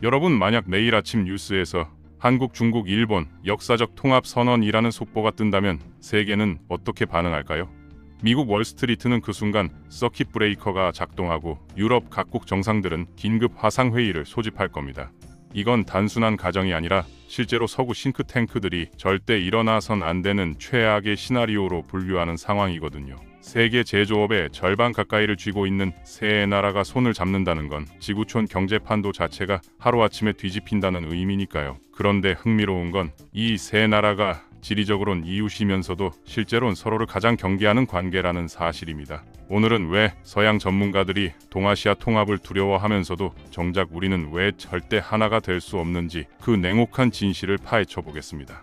여러분, 만약 내일 아침 뉴스에서 한국, 중국, 일본 역사적 통합 선언이라는 속보가 뜬다면 세계는 어떻게 반응할까요? 미국 월스트리트는 그 순간 서킷 브레이커가 작동하고 유럽 각국 정상들은 긴급 화상회의를 소집할 겁니다. 이건 단순한 가정이 아니라 실제로 서구 싱크탱크들이 절대 일어나선 안 되는 최악의 시나리오로 분류하는 상황이거든요. 세계 제조업의 절반 가까이를 쥐고 있는 세 나라가 손을 잡는다는 건 지구촌 경제 판도 자체가 하루아침에 뒤집힌다는 의미니까요. 그런데 흥미로운 건 이 세 나라가 지리적으론 이웃이면서도 실제로는 서로를 가장 경계하는 관계라는 사실입니다. 오늘은 왜 서양 전문가들이 동아시아 통합을 두려워하면서도 정작 우리는 왜 절대 하나가 될 수 없는지 그 냉혹한 진실을 파헤쳐 보겠습니다.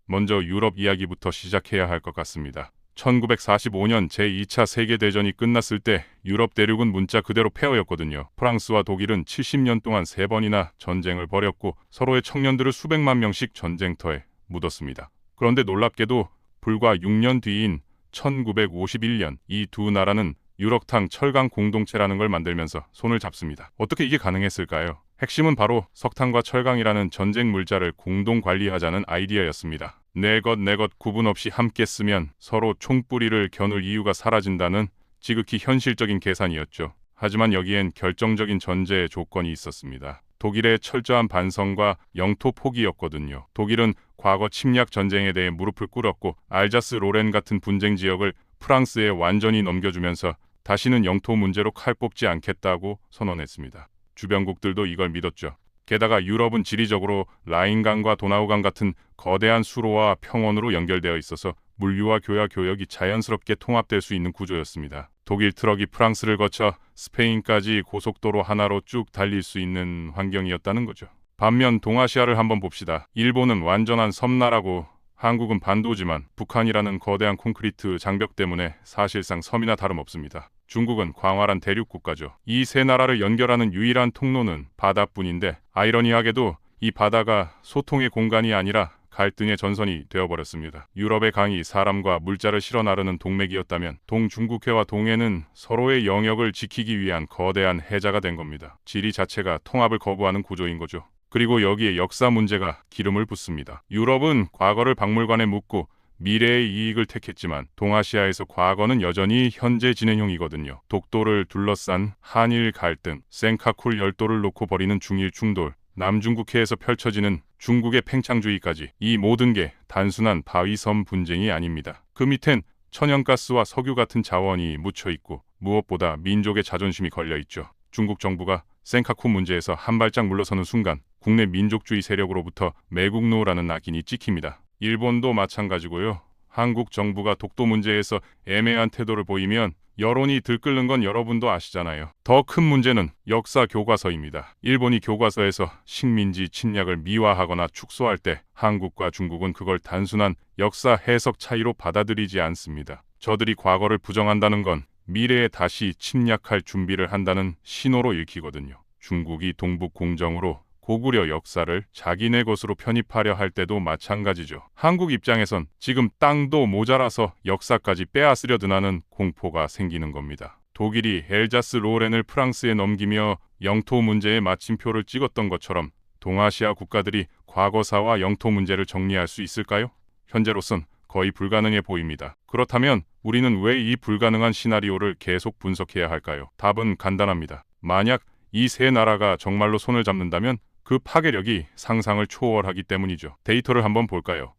먼저 유럽 이야기부터 시작해야 할 것 같습니다. 1945년 제2차 세계대전이 끝났을 때 유럽 대륙은 문자 그대로 폐허였거든요. 프랑스와 독일은 70년 동안 3번이나 전쟁을 벌였고 서로의 청년들을 수백만 명씩 전쟁터에 묻었습니다. 그런데 놀랍게도 불과 6년 뒤인 1951년 이 두 나라는 유럽탕 철강 공동체라는 걸 만들면서 손을 잡습니다. 어떻게 이게 가능했을까요? 핵심은 바로 석탄과 철강이라는 전쟁 물자를 공동 관리하자는 아이디어였습니다. 내 것 구분 없이 함께 쓰면 서로 총뿌리를 겨눌 이유가 사라진다는 지극히 현실적인 계산이었죠. 하지만 여기엔 결정적인 전제 조건이 있었습니다. 독일의 철저한 반성과 영토 포기였거든요. 독일은 과거 침략 전쟁에 대해 무릎을 꿇었고 알자스 로렌 같은 분쟁 지역을 프랑스에 완전히 넘겨주면서 다시는 영토 문제로 칼 뽑지 않겠다고 선언했습니다. 주변국들도 이걸 믿었죠. 게다가 유럽은 지리적으로 라인강과 도나우강 같은 거대한 수로와 평원으로 연결되어 있어서 물류와 교역이 자연스럽게 통합될 수 있는 구조였습니다. 독일 트럭이 프랑스를 거쳐 스페인까지 고속도로 하나로 쭉 달릴 수 있는 환경이었다는 거죠. 반면 동아시아를 한번 봅시다. 일본은 완전한 섬나라고 한국은 반도지만 북한이라는 거대한 콘크리트 장벽 때문에 사실상 섬이나 다름없습니다. 중국은 광활한 대륙 국가죠. 이 세 나라를 연결하는 유일한 통로는 바다뿐인데 아이러니하게도 이 바다가 소통의 공간이 아니라 갈등의 전선이 되어버렸습니다. 유럽의 강이 사람과 물자를 실어 나르는 동맥이었다면 동중국해와 동해는 서로의 영역을 지키기 위한 거대한 해자가 된 겁니다. 지리 자체가 통합을 거부하는 구조인 거죠. 그리고 여기에 역사 문제가 기름을 붓습니다. 유럽은 과거를 박물관에 묻고 미래의 이익을 택했지만 동아시아에서 과거는 여전히 현재 진행형이거든요. 독도를 둘러싼 한일 갈등, 센카쿨 열도를 놓고 벌이는 중일 충돌, 남중국해에서 펼쳐지는 중국의 팽창주의까지 이 모든 게 단순한 바위섬 분쟁이 아닙니다. 그 밑엔 천연가스와 석유 같은 자원이 묻혀있고 무엇보다 민족의 자존심이 걸려있죠. 중국 정부가 센카쿠 문제에서 한 발짝 물러서는 순간 국내 민족주의 세력으로부터 매국 노라는 낙인이 찍힙니다. 일본도 마찬가지고요. 한국 정부가 독도 문제에서 애매한 태도를 보이면 여론이 들끓는 건 여러분도 아시잖아요. 더 큰 문제는 역사 교과서입니다. 일본이 교과서에서 식민지 침략을 미화하거나 축소할 때 한국과 중국은 그걸 단순한 역사 해석 차이로 받아들이지 않습니다. 저들이 과거를 부정한다는 건 미래에 다시 침략할 준비를 한다는 신호로 읽히거든요. 중국이 동북 공정으로 고구려 역사를 자기네 것으로 편입하려 할 때도 마찬가지죠. 한국 입장에선 지금 땅도 모자라서 역사까지 빼앗으려 드나는 공포가 생기는 겁니다. 독일이 엘자스 로렌을 프랑스에 넘기며 영토 문제에 마침표를 찍었던 것처럼 동아시아 국가들이 과거사와 영토 문제를 정리할 수 있을까요? 현재로선 거의 불가능해 보입니다. 그렇다면 우리는 왜 이 불가능한 시나리오를 계속 분석해야 할까요? 답은 간단합니다. 만약 이 세 나라가 정말로 손을 잡는다면 그 파괴력이 상상을 초월하기 때문이죠. 데이터를 한번 볼까요?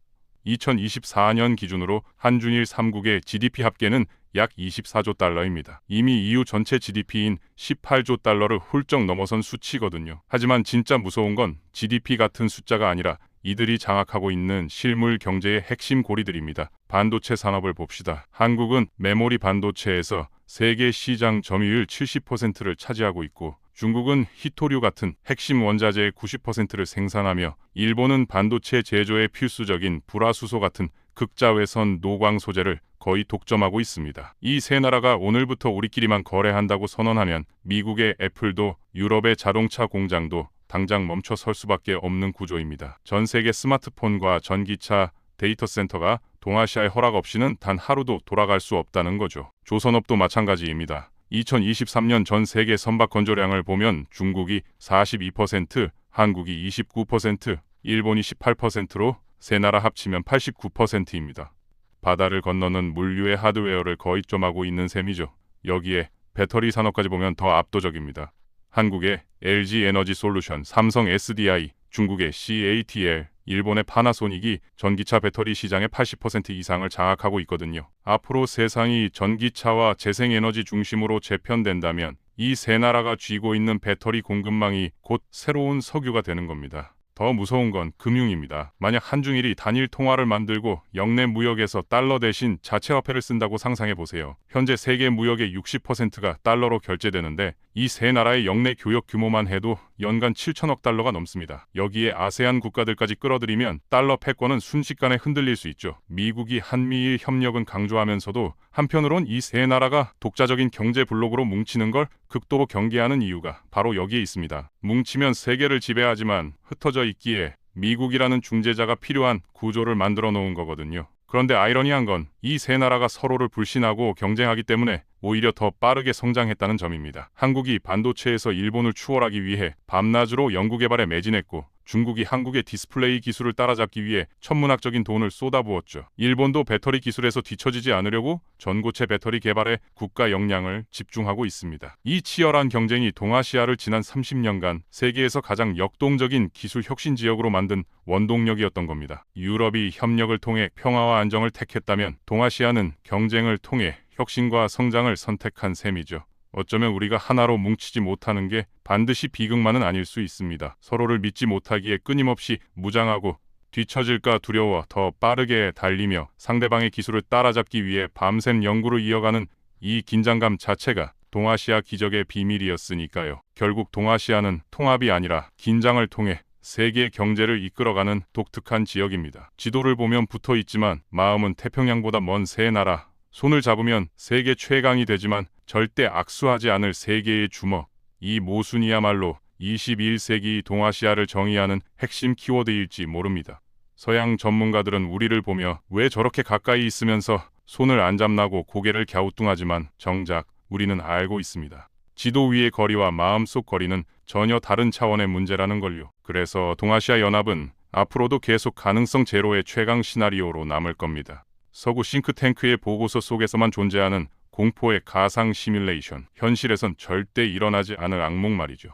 2024년 기준으로 한중일 3국의 GDP 합계는 약 24조 달러입니다. 이미 EU 전체 GDP인 18조 달러를 훌쩍 넘어선 수치거든요. 하지만 진짜 무서운 건 GDP 같은 숫자가 아니라 이들이 장악하고 있는 실물 경제의 핵심 고리들입니다. 반도체 산업을 봅시다. 한국은 메모리 반도체에서 세계 시장 점유율 70%를 차지하고 있고 중국은 히토류 같은 핵심 원자재의 90%를 생산하며 일본은 반도체 제조에 필수적인 불화수소 같은 극자외선 노광 소재를 거의 독점하고 있습니다. 이 세 나라가 오늘부터 우리끼리만 거래한다고 선언하면 미국의 애플도 유럽의 자동차 공장도 당장 멈춰 설 수밖에 없는 구조입니다. 전 세계 스마트폰과 전기차, 데이터 센터가 동아시아의 허락 없이는 단 하루도 돌아갈 수 없다는 거죠. 조선업도 마찬가지입니다. 2023년 전 세계 선박 건조량을 보면 중국이 42%, 한국이 29%, 일본이 18%로 세 나라 합치면 89%입니다. 바다를 건너는 물류의 하드웨어를 거의 점하고 있는 셈이죠. 여기에 배터리 산업까지 보면 더 압도적입니다. 한국의 LG 에너지 솔루션, 삼성 SDI, 중국의 CATL, 일본의 파나소닉이 전기차 배터리 시장의 80% 이상을 장악하고 있거든요. 앞으로 세상이 전기차와 재생에너지 중심으로 재편된다면 이 세 나라가 쥐고 있는 배터리 공급망이 곧 새로운 석유가 되는 겁니다. 더 무서운 건 금융입니다. 만약 한중일이 단일 통화를 만들고 역내 무역에서 달러 대신 자체화폐를 쓴다고 상상해 보세요. 현재 세계 무역의 60%가 달러로 결제되는데 이 세 나라의 역내 교역 규모만 해도 연간 7천억 달러가 넘습니다. 여기에 아세안 국가들까지 끌어들이면 달러 패권은 순식간에 흔들릴 수 있죠. 미국이 한미일 협력은 강조하면서도 한편으론 이 세 나라가 독자적인 경제 블록으로 뭉치는 걸 극도로 경계하는 이유가 바로 여기에 있습니다. 뭉치면 세계를 지배하지만 흩어져 있기에 미국이라는 중재자가 필요한 구조를 만들어 놓은 거거든요. 그런데 아이러니한 건 이 세 나라가 서로를 불신하고 경쟁하기 때문에 오히려 더 빠르게 성장했다는 점입니다. 한국이 반도체에서 일본을 추월하기 위해 밤낮으로 연구개발에 매진했고 중국이 한국의 디스플레이 기술을 따라잡기 위해 천문학적인 돈을 쏟아부었죠. 일본도 배터리 기술에서 뒤처지지 않으려고 전고체 배터리 개발에 국가 역량을 집중하고 있습니다. 이 치열한 경쟁이 동아시아를 지난 30년간 세계에서 가장 역동적인 기술 혁신 지역으로 만든 원동력이었던 겁니다. 유럽이 협력을 통해 평화와 안정을 택했다면 동아시아는 경쟁을 통해 혁신과 성장을 선택한 셈이죠. 어쩌면 우리가 하나로 뭉치지 못하는 게 반드시 비극만은 아닐 수 있습니다. 서로를 믿지 못하기에 끊임없이 무장하고 뒤처질까 두려워 더 빠르게 달리며 상대방의 기술을 따라잡기 위해 밤샘 연구를 이어가는 이 긴장감 자체가 동아시아 기적의 비밀이었으니까요. 결국 동아시아는 통합이 아니라 긴장을 통해 세계 경제를 이끌어가는 독특한 지역입니다. 지도를 보면 붙어 있지만 마음은 태평양보다 먼 세 나라. 손을 잡으면 세계 최강이 되지만 절대 악수하지 않을 세계의 주먹. 이 모순이야말로 21세기 동아시아를 정의하는 핵심 키워드일지 모릅니다. 서양 전문가들은 우리를 보며 왜 저렇게 가까이 있으면서 손을 안 잡나고 고개를 갸우뚱하지만 정작 우리는 알고 있습니다. 지도 위의 거리와 마음속 거리는 전혀 다른 차원의 문제라는 걸요. 그래서 동아시아 연합은 앞으로도 계속 가능성 제로의 최강 시나리오로 남을 겁니다. 서구 싱크탱크의 보고서 속에서만 존재하는 공포의 가상 시뮬레이션, 현실에선 절대 일어나지 않을 악몽 말이죠.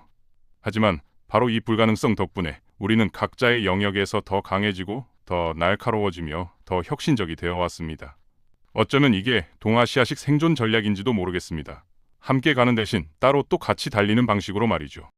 하지만 바로 이 불가능성 덕분에 우리는 각자의 영역에서 더 강해지고 더 날카로워지며 더 혁신적이 되어 왔습니다. 어쩌면 이게 동아시아식 생존 전략인지도 모르겠습니다. 함께 가는 대신 따로 또 같이 달리는 방식으로 말이죠.